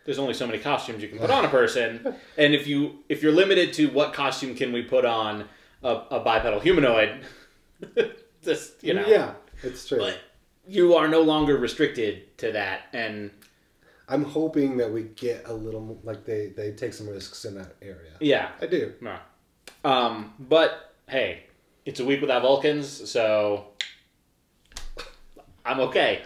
there's only so many costumes you can put on a person, and if you're limited to what costume can we put on a bipedal humanoid, just Yeah, it's true. But you are no longer restricted to that, and I'm hoping that we get a little like they take some risks in that area. Yeah, I do. Yeah. But hey, it's a week without Vulcans, so I'm okay.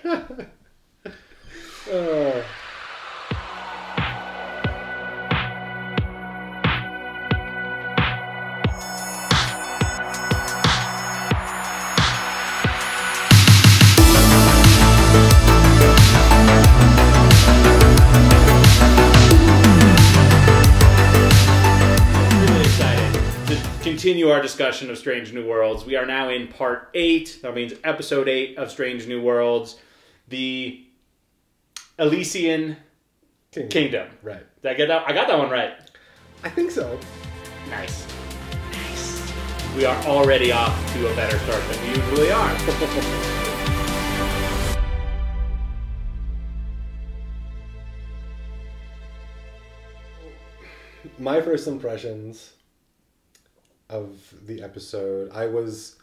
Continue our discussion of Strange New Worlds. We are now in part 8. That means episode 8 of Strange New Worlds. The Elisyan Kingdom. Right. Did I get that? I got that one right. I think so. Nice. Nice. We are already off to a better start than we usually are. My first impressions of the episode, I was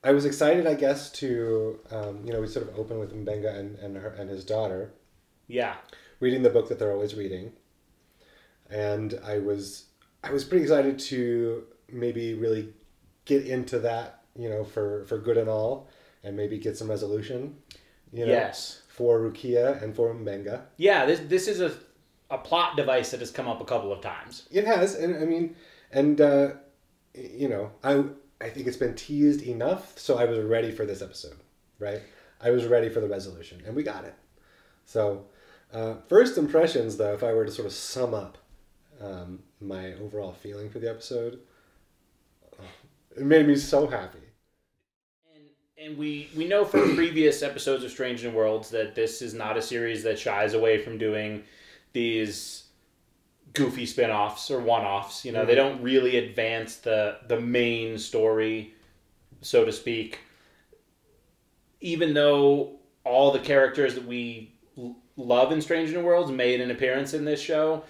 excited, I guess, to we sort of open with Mbenga and his daughter. Yeah. Reading the book that they're always reading, and I was pretty excited to maybe really get into that, for good and all, and maybe get some resolution. Yes. For Rukia and for Mbenga. Yeah, this is a plot device that has come up a couple of times. It has, and I mean, and I think it's been teased enough, so I was ready for this episode, right? I was ready for the resolution, and we got it. So, first impressions, though, if I were to sort of sum up my overall feeling for the episode, it made me so happy. And we know from previous episodes of Strange New Worlds that this is not a series that shies away from doing these goofy spin-offs or one-offs. They don't really advance the main story, so to speak. Even though all the characters that we love in Strange New Worlds made an appearance in this show,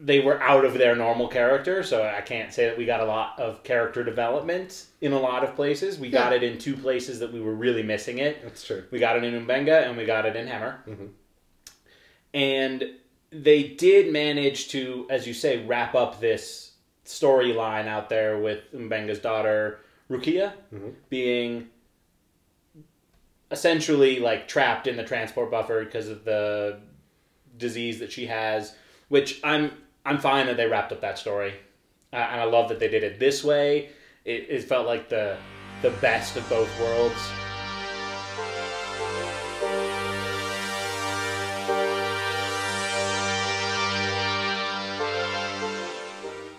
they were out of their normal character, so I can't say that we got a lot of character development in a lot of places. We got it in 2 places that we were really missing it. That's true. We got it in Mbenga and we got it in Hammer. Mm-hmm. And they did manage to, as you say, wrap up this storyline out there with Mbenga's daughter, Rukia, being essentially like trapped in the transport buffer because of the disease that she has, which I'm fine that they wrapped up that story. And I love that they did it this way. It felt like the best of both worlds.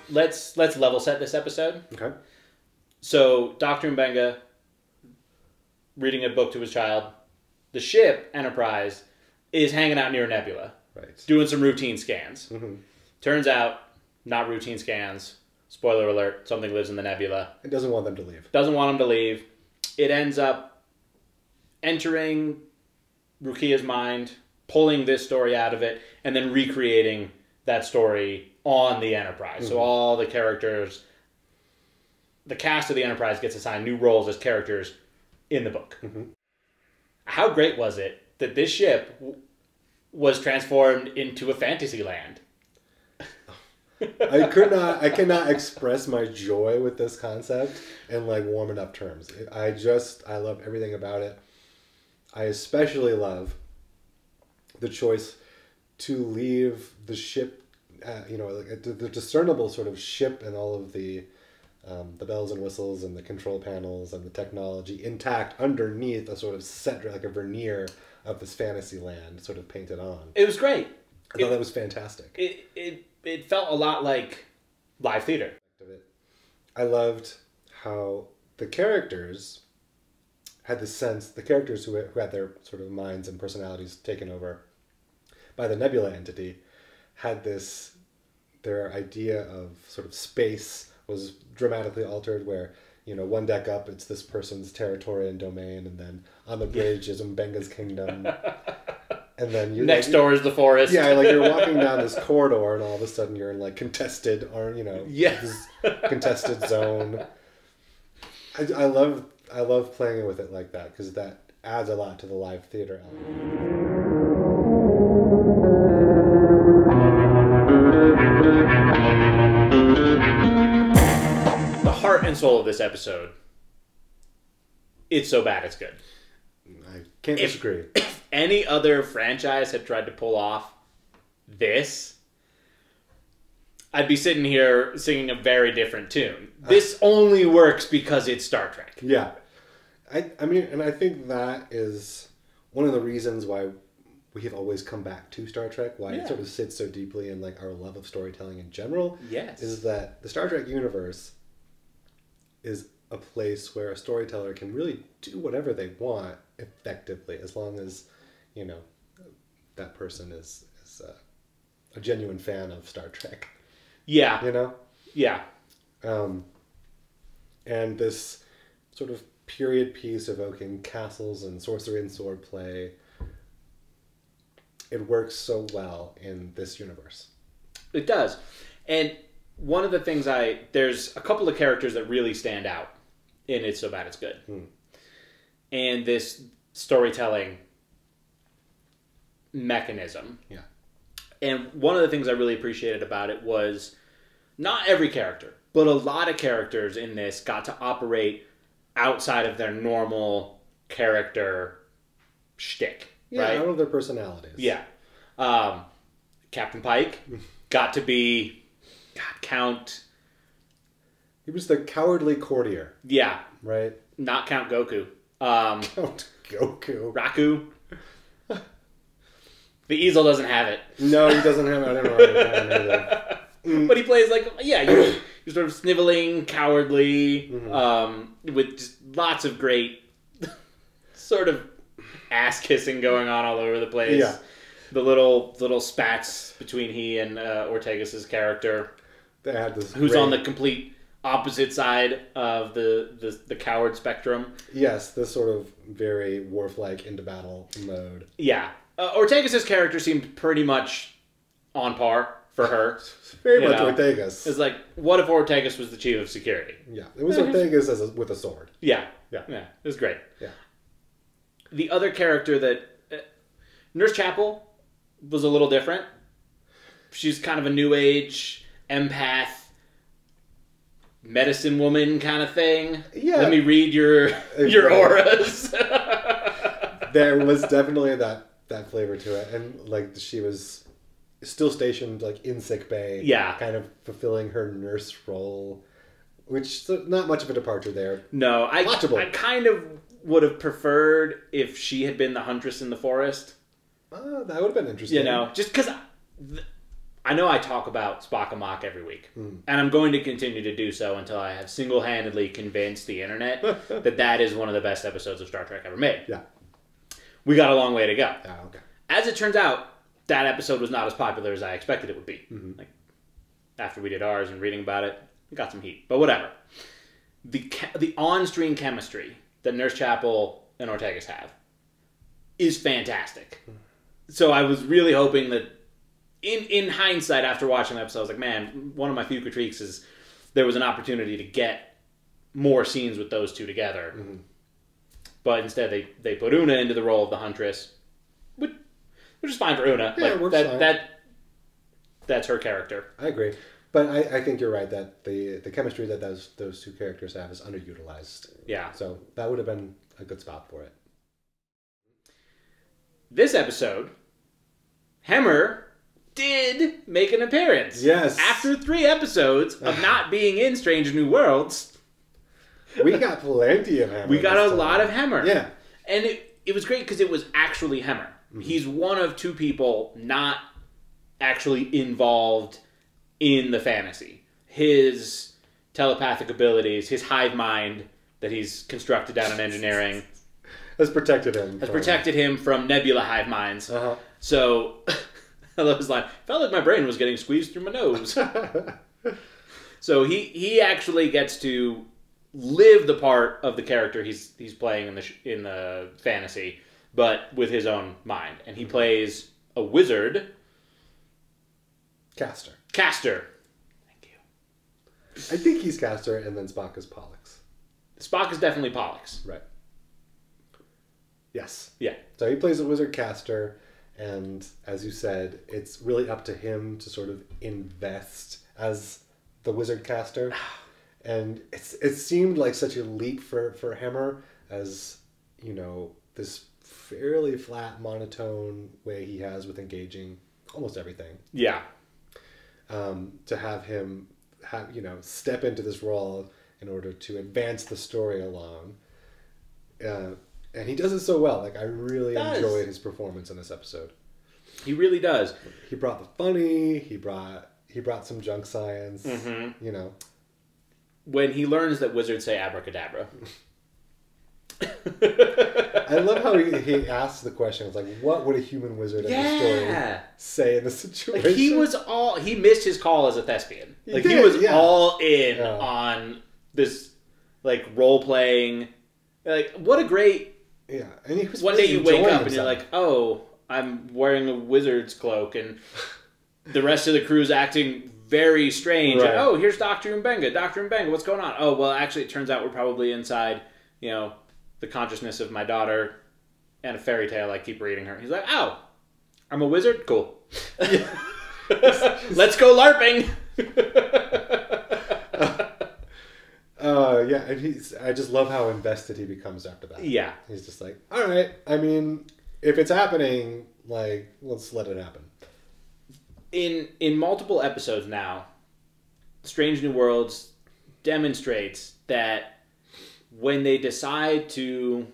Let's level set this episode. Okay. So, Dr. Mbenga reading a book to his child. The ship, Enterprise, is hanging out near Nebula. Right. Doing some routine scans. Mm-hmm. Turns out, not routine scans. Spoiler alert, something lives in the nebula. It doesn't want them to leave. Doesn't want them to leave. It ends up entering Rukia's mind, pulling this story out of it, and then recreating that story on the Enterprise. Mm-hmm. So all the characters, the cast of the Enterprise gets assigned new roles as characters in the book. Mm-hmm. How great was it that this ship was transformed into a fantasy land? I cannot express my joy with this concept in like warm enough terms. I love everything about it. I especially love the choice to leave the ship, like the discernible sort of ship and all of the bells and whistles and the control panels and the technology intact underneath a sort of set, like a veneer of this fantasy land sort of painted on. It was great. I thought that was fantastic. It felt a lot like live theater. I loved how the characters had the sense, the characters who had their sort of minds and personalities taken over by the Nebula entity had this, their idea of sort of space was dramatically altered where, one deck up, it's this person's territory and domain, and then on the bridge is Mbenga's kingdom. And then you next door is the forest. Yeah, like you're walking down this corridor, and all of a sudden you're in like contested, or this contested zone. I love playing with it like that because that adds a lot to the live theater element. The heart and soul of this episode. It's so bad it's good. I can't disagree. If any other franchise had tried to pull off this, I'd be sitting here singing a very different tune. This only works because it's Star Trek. Yeah. I mean, and I think that is one of the reasons why we have always come back to Star Trek, why it sort of sits so deeply in like our love of storytelling in general. Yes. Is that the Star Trek universe is a place where a storyteller can really do whatever they want effectively, as long as, that person is a genuine fan of Star Trek. Yeah. Yeah. And this sort of period piece evoking castles and sorcery and swordplay, it works so well in this universe. It does. And one of the things there's a couple of characters that really stand out in It's So Bad It's Good. And this storytelling mechanism. Yeah. And one of the things I really appreciated about it was not every character, but a lot of characters in this got to operate outside of their normal character shtick. Yeah, right? out of their personalities. Yeah. Captain Pike got to be Count. He was the cowardly courtier. Yeah. Right? Not Count Goku. Count Goku. Raku. The easel doesn't have it. No, he doesn't have it. I don't know. But he plays like, you're sort of sniveling, cowardly, with just lots of great sort of ass kissing going on all over the place. Yeah. The little spats between he and Ortegas' character, They had this who's on the complete opposite side of the coward spectrum. Yes, this sort of very Worf-like into battle mode. Yeah. Ortegas' character seemed pretty much on par for her. Very much Ortegas. It's like, what if Ortegas was the chief of security? Yeah, it was Ortegas with a sword. Yeah. Yeah. It was great. Yeah. The other character that... Nurse Chapel was a little different. She's kind of a new age empath, medicine woman kind of thing. Yeah. Let me read your auras. There was definitely that flavor to it, and like she was still stationed like in sick bay. Yeah. Kind of fulfilling her nurse role, which not much of a departure there. No, I kind of would have preferred if she had been the huntress in the forest. That would have been interesting. Just because I know I talk about Spock and Mock every week, and I'm going to continue to do so until I have single-handedly convinced the internet that is one of the best episodes of Star Trek ever made. Yeah. We got a long way to go. Okay. As it turns out, that episode was not as popular as I expected it would be. Like, after we did ours and reading about it, it got some heat. But whatever. The on-screen chemistry that Nurse Chapel and Ortegas have is fantastic. So I was really hoping that, in hindsight, after watching the episode, I was like, man, one of my few critiques is there was an opportunity to get more scenes with those two together. But instead, they put Una into the role of the huntress, which is fine for Una. Yeah, like, works fine. That's her character. I agree. But I think you're right that the chemistry that those two characters have is underutilized. Yeah. So that would have been a good spot for it. This episode, Hemmer did make an appearance. Yes. After 3 episodes of not being in Strange New Worlds, we got plenty of Hemmer. We got a lot of Hemmer. Yeah. And it was great because it was actually Hemmer. He's one of 2 people not actually involved in the fantasy. His telepathic abilities, his hive mind that he's constructed down in engineering has protected him from nebula hive minds. So I love his line. Felt like my brain was getting squeezed through my nose. So he actually gets to live the part of the character he's playing in the fantasy, but with his own mind. And he plays a wizard. Castor. Castor. Thank you. I think he's Castor, and then Spock is Pollux. Spock is definitely Pollux. Right. Yes. Yeah. So he plays a wizard Castor, and as you said, it's really up to him to sort of invest as the wizard Castor. And it seemed like such a leap for Hammer, as, you know, this fairly flat, monotone way he has with engaging almost everything. Yeah. To have him step into this role in order to advance the story along. And he does it so well. Like, I really enjoyed his performance in this episode. He really does. He brought the funny, he brought some junk science, you know. When he learns that wizards say abracadabra. I love how he asks the question. It's like, what would a human wizard in the story say in this situation? Like, he missed his call as a thespian. He was all in on this, like, role-playing. Like, what a great... Yeah. And he was one day you wake up and you're like, oh, I'm wearing a wizard's cloak, and the rest of the crew's acting very strange. Right. And, oh, here's Dr. Mbenga. Dr. Mbenga, what's going on? Oh, well, actually, it turns out we're probably inside, you know, the consciousness of my daughter and a fairy tale I keep reading her. He's like, oh, I'm a wizard? Cool. Let's go LARPing. Yeah, and I just love how invested he becomes after that. Yeah. He's just like, all right, I mean, if it's happening, like, let's let it happen. In multiple episodes now, Strange New Worlds demonstrates that when they decide to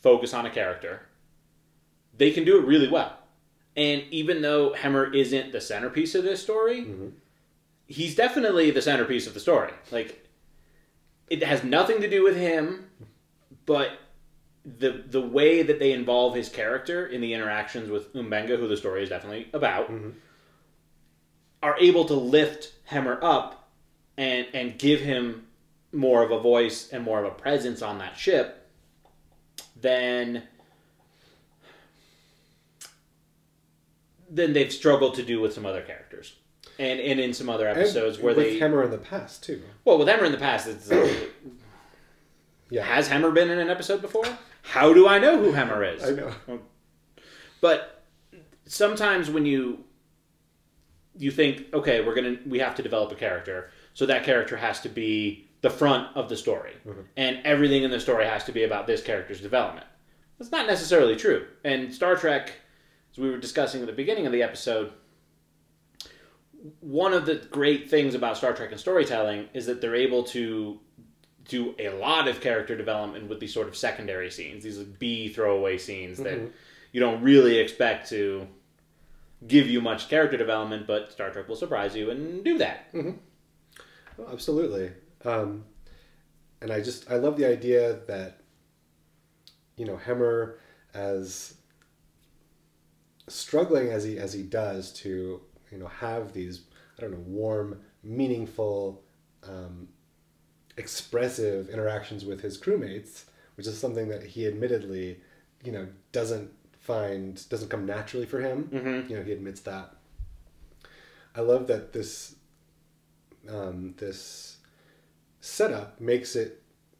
focus on a character, they can do it really well. And even though Hemmer isn't the centerpiece of this story, he's definitely the centerpiece of the story. Like, it has nothing to do with him, but the way that they involve his character in the interactions with Mbenga, who the story is definitely about, are able to lift Hemmer up and give him more of a voice and more of a presence on that ship than they've struggled to do with some other characters. And in some other episodes and where with Hemmer in the past, too. Well, with Hemmer in the past, it's... yeah. Has Hemmer been in an episode before? How do I know who Hemmer is? I know. But sometimes when you think, okay, we have to develop a character, so that character has to be the front of the story, and everything in the story has to be about this character's development. That's not necessarily true. And Star Trek, as we were discussing at the beginning of the episode, one of the great things about Star Trek and storytelling is that they're able to do a lot of character development with these sort of secondary scenes, these B throwaway scenes that you don't really expect to give you much character development, but Star Trek will surprise you and do that. Oh, absolutely. And I love the idea that, you know, Hemmer, as struggling as he does to, you know, have these, I don't know, warm, meaningful, expressive interactions with his crewmates, which is something that he admittedly, you know, doesn't come naturally for him. You know, he admits that. I love that this setup makes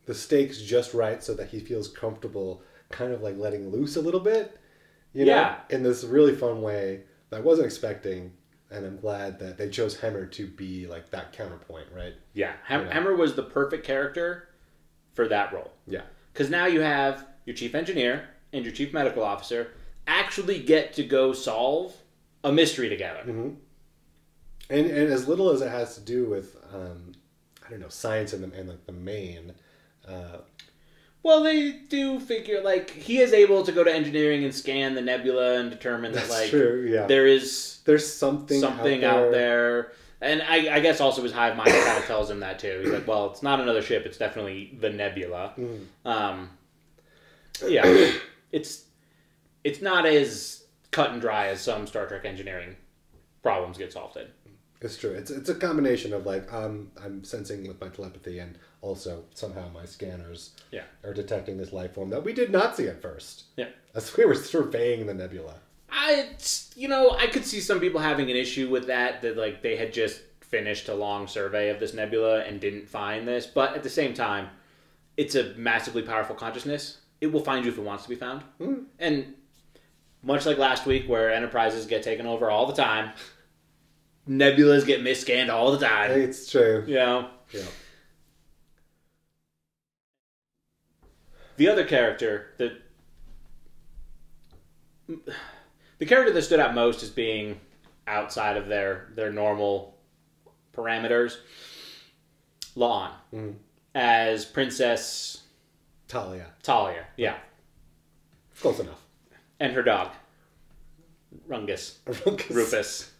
the stakes just right so that he feels comfortable kind of like letting loose a little bit, you know, in this really fun way that I wasn't expecting. And I'm glad that they chose Hemmer to be like that counterpoint, right? Yeah, Hemmer was the perfect character for that role. Yeah. Because now you have your chief engineer and your chief medical officer actually get to go solve a mystery together. And as little as it has to do with, I don't know, science and like the main... well, they do figure, like, he is able to go to engineering and scan the nebula and determine that, like, there's something out there. And I guess also his hive mind kind of tells him that, too. He's like, well, it's not another ship, it's definitely the nebula. Yeah, it's not as cut and dry as some Star Trek engineering problems get solved in. It's true. It's a combination of like I'm sensing with my telepathy, and also somehow my scanners are detecting this life form that we did not see at first. Yeah, as we were surveying the nebula. I could see some people having an issue with that like they had just finished a long survey of this nebula and didn't find this, but at the same time, it's a massively powerful consciousness. It will find you if it wants to be found, and much like last week, where enterprises get taken over all the time. Nebulas get misscanned all the time. It's true. Yeah. The other character the character that stood out most as being outside of their normal parameters, La'an, as Princess Talia. Yeah. Close enough. And her dog. Rufus.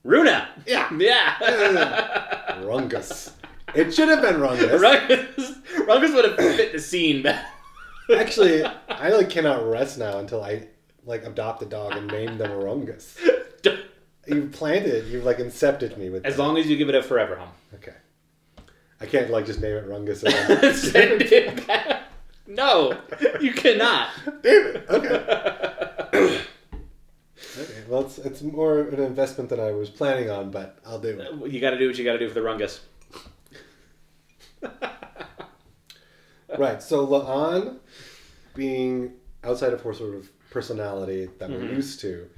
Runa. Yeah. Rungus. It should have been Rungus. Rungus would have fit the scene. Actually, I like cannot rest now until I like adopt a dog and name them Rungus. You've incepted me with as long as you give it a forever home. Okay. I can't like just name it Rungus and then send it back. No, you cannot. Damn it. Okay. Okay. Well, it's more an investment than I was planning on, but I'll do it. You got to do what you got to do for the Rungus. Right. So La'an, being outside of her sort of personality that we're used to,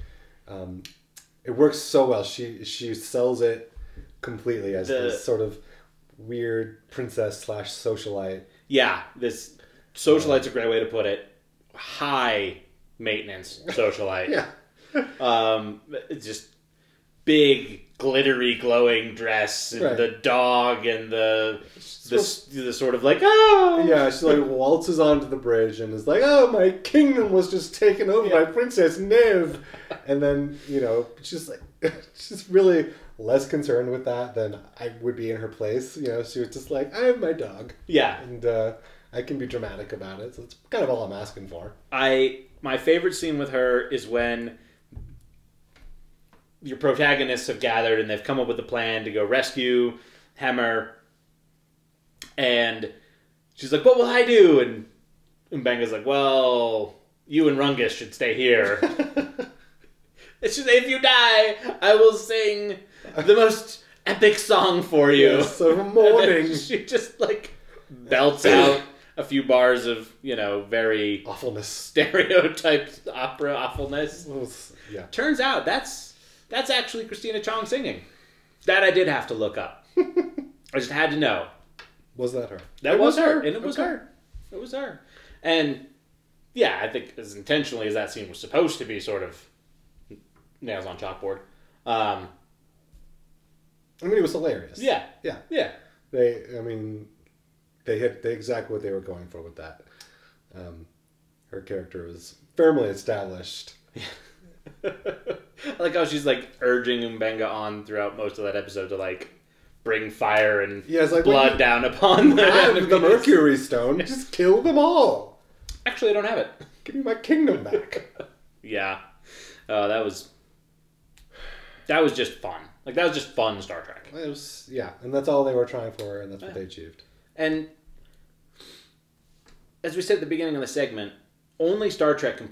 it works so well. She sells it completely as this sort of weird princess / socialite. Yeah, this socialite's a great way to put it. High maintenance socialite. Yeah. Just big, glittery, glowing dress, and the dog, and the sort of like, oh! Yeah, she like waltzes onto the bridge and is like, oh, my kingdom was just taken over by Princess Nev. And then, she's really less concerned with that than I would be in her place. She was just like, I have my dog. Yeah. And I can be dramatic about it, so it's kind of all I'm asking for. My favorite scene with her is when your protagonists have gathered and they've come up with a plan to go rescue Hemmer, and she's like, what will I do? And Mbenga's like, well, you and Rungus should stay here. It's just, if you die, I will sing the most epic song for you. Yes, of mourning. She just belts out a few bars of, very awfulness, stereotyped opera awfulness. Yeah. Turns out that's actually Christina Chong singing. That I did have to look up. I just had to know. Was that her? That was her. And it was her. It was her. And yeah, I think as intentionally as that scene was supposed to be sort of nails on chalkboard. It was hilarious. Yeah. Yeah. Yeah. They hit exactly what they were going for with that. Her character was firmly established. I like how she's urging Mbenga on throughout most of that episode to bring fire and blood down upon the Mercury Stone. Just kill them all. Actually, I don't have it. Give me my kingdom back. Yeah. That was just fun. That was just fun Star Trek. It was, and that's all they were trying for, and that's what they achieved. And as we said at the beginning of the segment, only Star Trek can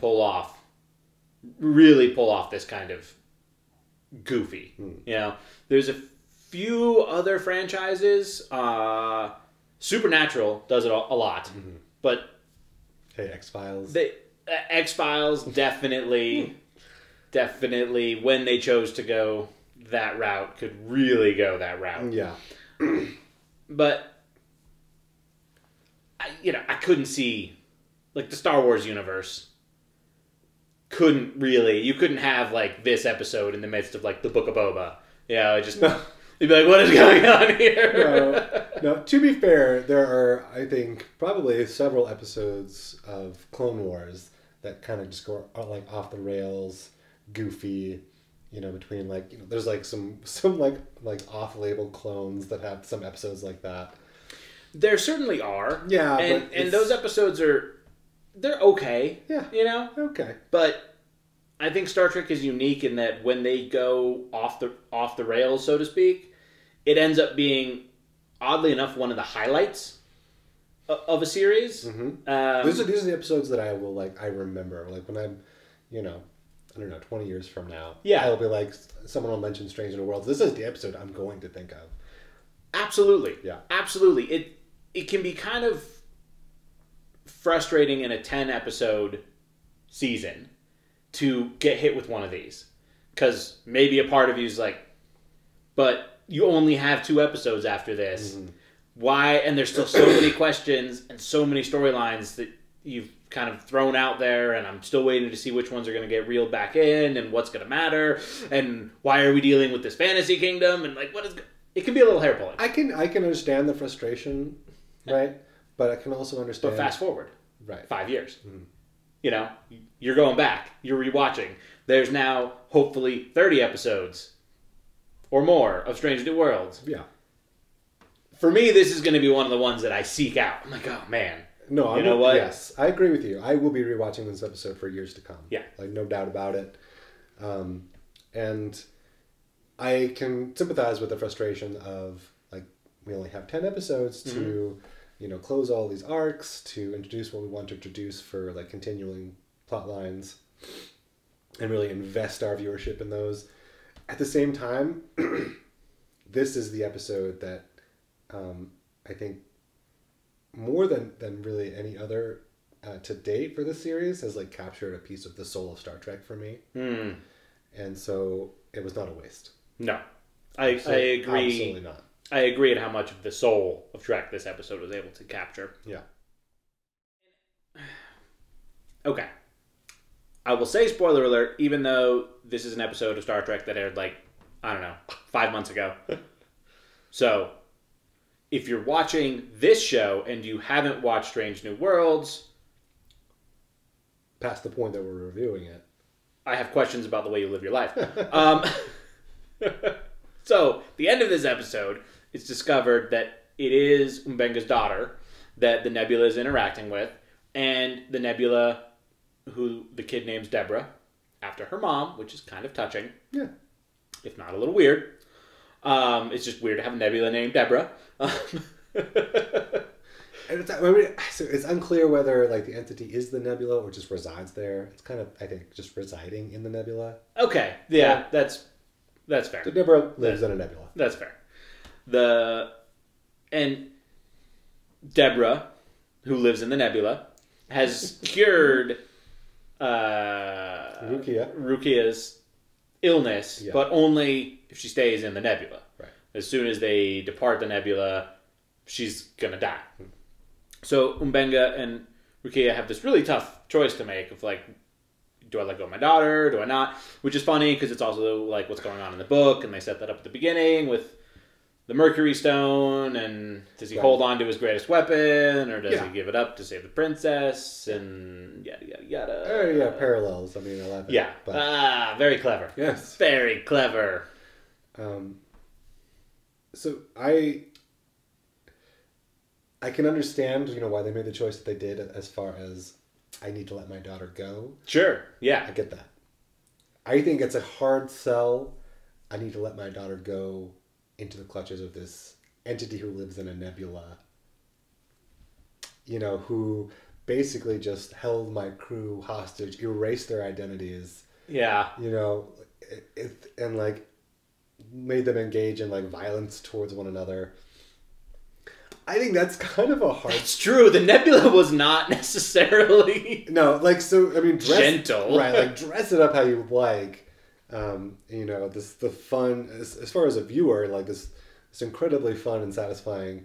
really pull off this kind of goofy. There's a few other franchises. Supernatural does it a lot, but hey, X-Files. X-Files definitely when they chose to go that route could really go that route. Yeah. But I couldn't see the Star Wars universe you couldn't have this episode in the midst of the Book of Boba. You'd be like, what is going on here? No, to be fair, there are, I think, probably several episodes of Clone Wars that kind of just go off the rails, goofy, between there's some off-label clones that have some episodes like that. There certainly are. Yeah, and those episodes they're okay. Yeah. You know? Okay. But I think Star Trek is unique in that when they go off the rails, so to speak, it ends up being, oddly enough, one of the highlights of a series. Mm-hmm. These are the episodes that I will I remember. Like when I'm, I don't know, 20 years from now. Yeah. I'll be like, someone will mention Strange New Worlds. This is the episode I'm going to think of. Absolutely. Yeah. Absolutely. It can be kind of frustrating in a 10-episode season to get hit with one of these. Because maybe a part of you is like, but you only have 2 episodes after this. Mm-hmm. Why? And there's still so many questions and so many storylines that you've kind of thrown out there, and I'm still waiting to see which ones are going to get reeled back in and what's going to matter, and why are we dealing with this fantasy kingdom, and what is... It can be a little hair pulling. I can understand the frustration, right? But I can also understand... But fast forward. Right. 5 years. Mm-hmm. You're going back. You're rewatching. There's now, hopefully, 30 episodes or more of Strange New Worlds. Yeah. For me, this is going to be one of the ones that I seek out. I'm like, oh, man. No, you know what? Yes, I agree with you. I will be rewatching this episode for years to come. Yeah. No doubt about it. And I can sympathize with the frustration of, we only have 10 episodes to... close all these arcs, to introduce what we want to introduce for continuing plot lines and really invest our viewership in those. At the same time, this is the episode that I think more than really any other to date for this series has captured a piece of the soul of Star Trek for me. Mm. And so it was not a waste. No. I agree. Absolutely not. I agree at how much of the soul of Trek this episode was able to capture. Yeah. Okay. I will say, spoiler alert, even though this is an episode of Star Trek that aired 5 months ago. So, if you're watching this show and you haven't watched Strange New Worlds... Past the point that we're reviewing it. I have questions about the way you live your life. So, the end of this episode, it's discovered that it is M'Benga's daughter that the Nebula is interacting with, and the Nebula, who the kid names Deborah, after her mom, which is kind of touching. Yeah. If not a little weird. It's just weird to have a Nebula named Deborah. And it's unclear whether the entity is the Nebula or just resides there. It's kind of, I think, just residing in the Nebula. Okay. Yeah. That's fair. So Deborah lives in a nebula. That's fair. And Deborah, who lives in the nebula, has cured Rukia's illness, but only if she stays in the nebula. Right. As soon as they depart the nebula, she's gonna die. So M'Benga and Rukia have this really tough choice to make of do I let go of my daughter? Do I not? Which is funny because it's also what's going on in the book, and they set that up at the beginning with the Mercury Stone, and does he hold on to his greatest weapon, or does he give it up to save the princess, and yada, yada, yada. Yeah, parallels. I mean, I love it. Yeah. But... very clever. Yes. Very clever. So I can understand, why they made the choice that they did as far as I need to let my daughter go. Sure, yeah. I get that. I think it's a hard sell. I need to let my daughter go into the clutches of this entity who lives in a nebula. Who basically just held my crew hostage, erased their identities. Yeah. And made them engage in violence towards one another. I think that's kind of a hard... It's true. The nebula was not necessarily... No, gentle. Right, dress it up how you like. The fun... As far as a viewer, this incredibly fun and satisfying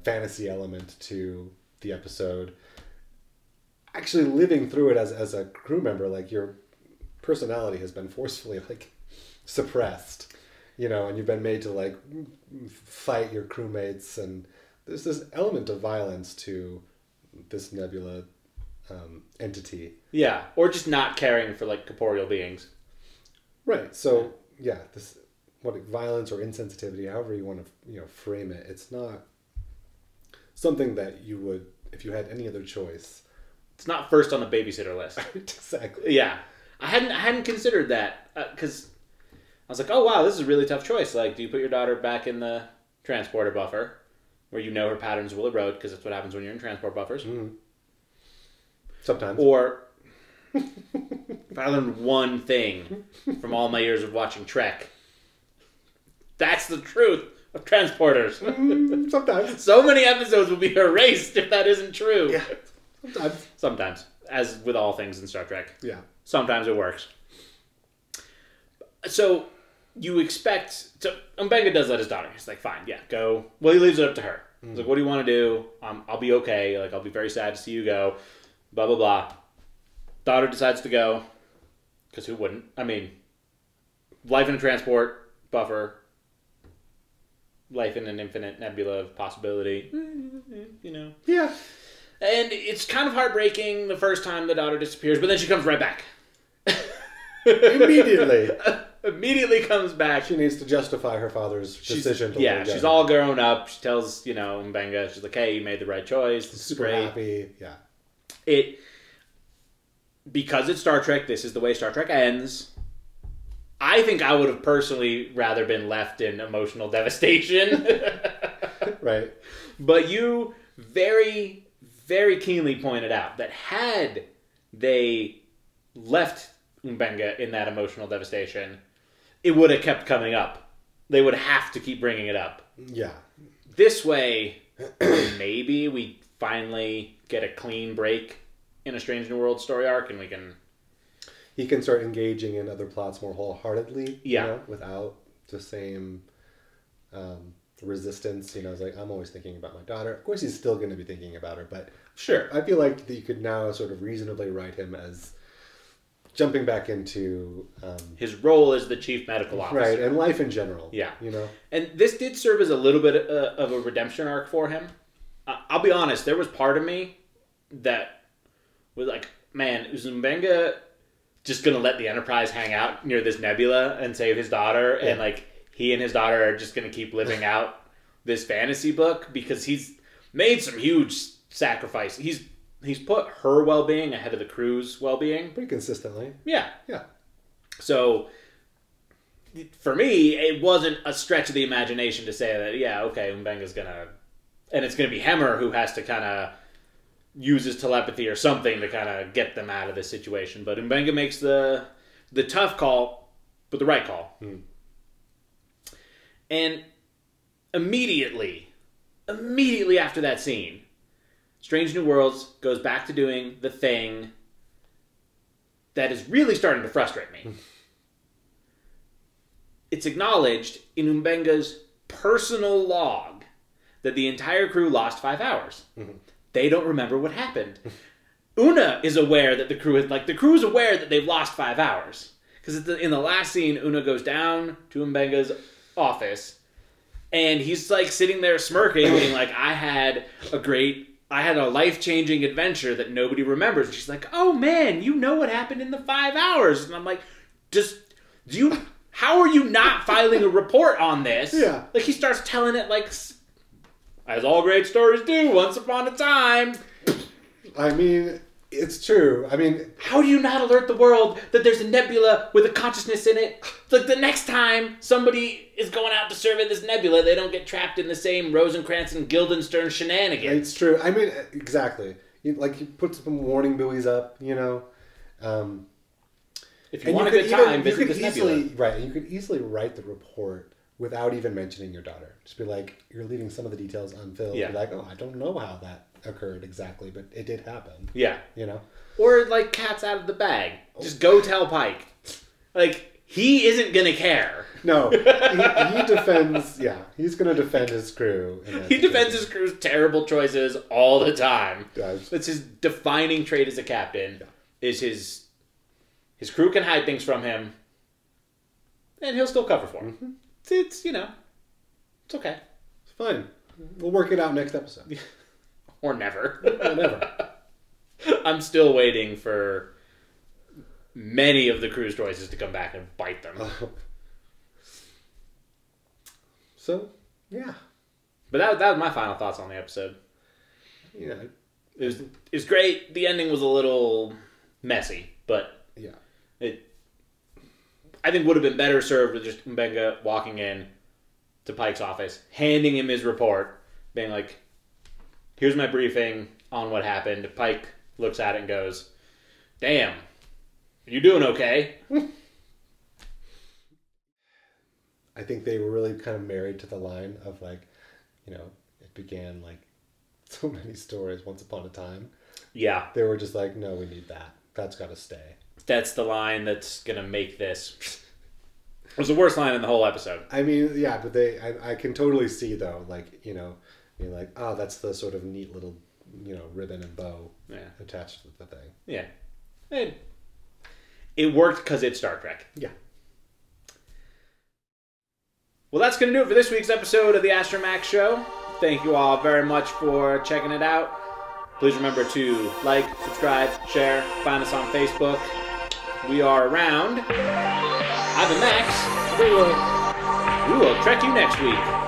fantasy element to the episode. Actually living through it as a crew member, your personality has been forcefully, suppressed. And you've been made to, fight your crewmates, and... There's this element of violence to this nebula entity. Yeah, or just not caring for corporeal beings. Right. So this violence or insensitivity, however you want to frame it, it's not something that you would, if you had any other choice. It's not first on the babysitter list. Exactly. Yeah. I hadn't considered that because I was like, oh wow, this is a really tough choice. Like, do you put your daughter back in the transporter buffer, where you know her patterns will erode because that's what happens when you're in transport buffers? Mm-hmm. Sometimes. Or if I learned one thing from all my years of watching Trek, that's the truth of transporters. Sometimes. So many episodes will be erased if that isn't true. Yeah. Sometimes. Sometimes. As with all things in Star Trek. Yeah. Sometimes it works. So you expect... So Mbenga does let his daughter. He's like, fine, yeah, go. Well, he leaves it up to her. He's like, what do you want to do? I'll be okay. Like, I'll be very sad to see you go. Blah, blah, blah. Daughter decides to go. Because who wouldn't? I mean, life in a transport buffer. Life in an infinite nebula of possibility. You know? Yeah. And it's kind of heartbreaking the first time the daughter disappears, but then she comes right back. Immediately. Immediately comes back. She needs to justify her father's decision to yeah, she's all grown up. She tells, Mbenga, she's like, hey, you made the right choice. This is super great. Happy. Yeah. Because it's Star Trek, this is the way Star Trek ends. I think I would have personally rather been left in emotional devastation. Right. But you very, very keenly pointed out that had they left Mbenga in that emotional devastation, it would have kept coming up. They would have to keep bringing it up. Yeah. This way, maybe we finally get a clean break in a Strange New World story arc, and he can start engaging in other plots more wholeheartedly. Yeah. Without the same resistance. It's like, I'm always thinking about my daughter. Of course, he's still going to be thinking about her, but sure. I feel like that you could now sort of reasonably write him as jumping back into his role as the chief medical officer. Right, and life in general. Yeah. And this did serve as a little bit of a redemption arc for him. I'll be honest, there was part of me that was like, man, is Mbenga just going to let the Enterprise hang out near this nebula and save his daughter? Yeah. And like, he and his daughter are just going to keep living out this fantasy book? Because he's made some huge sacrifices. He's put her well-being ahead of the crew's well-being. Pretty consistently. Yeah. Yeah. So, for me, it wasn't a stretch of the imagination to say that, yeah, okay, Mbenga's going to... And it's going to be Hemmer who has to kind of use his telepathy or something to kind of get them out of this situation. But Mbenga makes the tough call, but the right call. And immediately after that scene, Strange New Worlds goes back to doing the thing that is really starting to frustrate me. It's acknowledged in Mbenga's personal log that the entire crew lost 5 hours. They don't remember what happened. Una is aware that the crew is aware that they've lost 5 hours. Because in the last scene, Una goes down to Mbenga's office, and he's like sitting there smirking, being like, I had a life-changing adventure that nobody remembers. And she's like, oh man, you know what happened in the 5 hours. And I'm like, how are you not filing a report on this? Yeah. Like, he starts telling it like, as all great stories do, once upon a time. I mean, it's true. I mean, how do you not alert the world that there's a nebula with a consciousness in it? It's like the next time somebody is going out to survey this nebula, they don't get trapped in the same Rosencrantz and Guildenstern shenanigans. It's true. I mean, exactly. He puts some warning buoys up, If you want a good time, visit this nebula. Right, you could easily write the report without even mentioning your daughter. Just be like, you're leaving some of the details unfilled. Yeah. Be like, oh, I don't know how that occurred exactly, but it did happen. Yeah. Or like cat's out of the bag. Just go tell Pike. Like, he isn't going to care. No. He defends, he's going to defend his crew. He defends his crew's terrible choices all the time. Does. That's his defining trait as a captain, is his crew can hide things from him, and he'll still cover for them. It's it's okay. It's fine. We'll work it out next episode. Or never. Or never. I'm still waiting for many of the crew's choices to come back and bite them. So, yeah. But that was my final thoughts on the episode. It was great. The ending was a little messy, but yeah, I think would have been better served with just Mbenga walking in to Pike's office, handing him his report, being like, here's my briefing on what happened. Pike looks at it and goes, damn, you doing okay? I think they were really kind of married to the line of like, you know, it began like so many stories once upon a time. Yeah. They were just like, no, we need that. That's got to stay. That's the line that's going to make this. It was the worst line in the whole episode. I mean, yeah, but I can totally see though, like, you know, being like, oh, that's the sort of neat little, you know, ribbon and bow attached to the thing. Yeah. It worked because it's Star Trek. Yeah. Well, that's going to do it for this week's episode of the Astro Maxx Show. Thank you all very much for checking it out. Please remember to like, subscribe, share, find us on Facebook. We are around. I've been Max. We will trek you next week.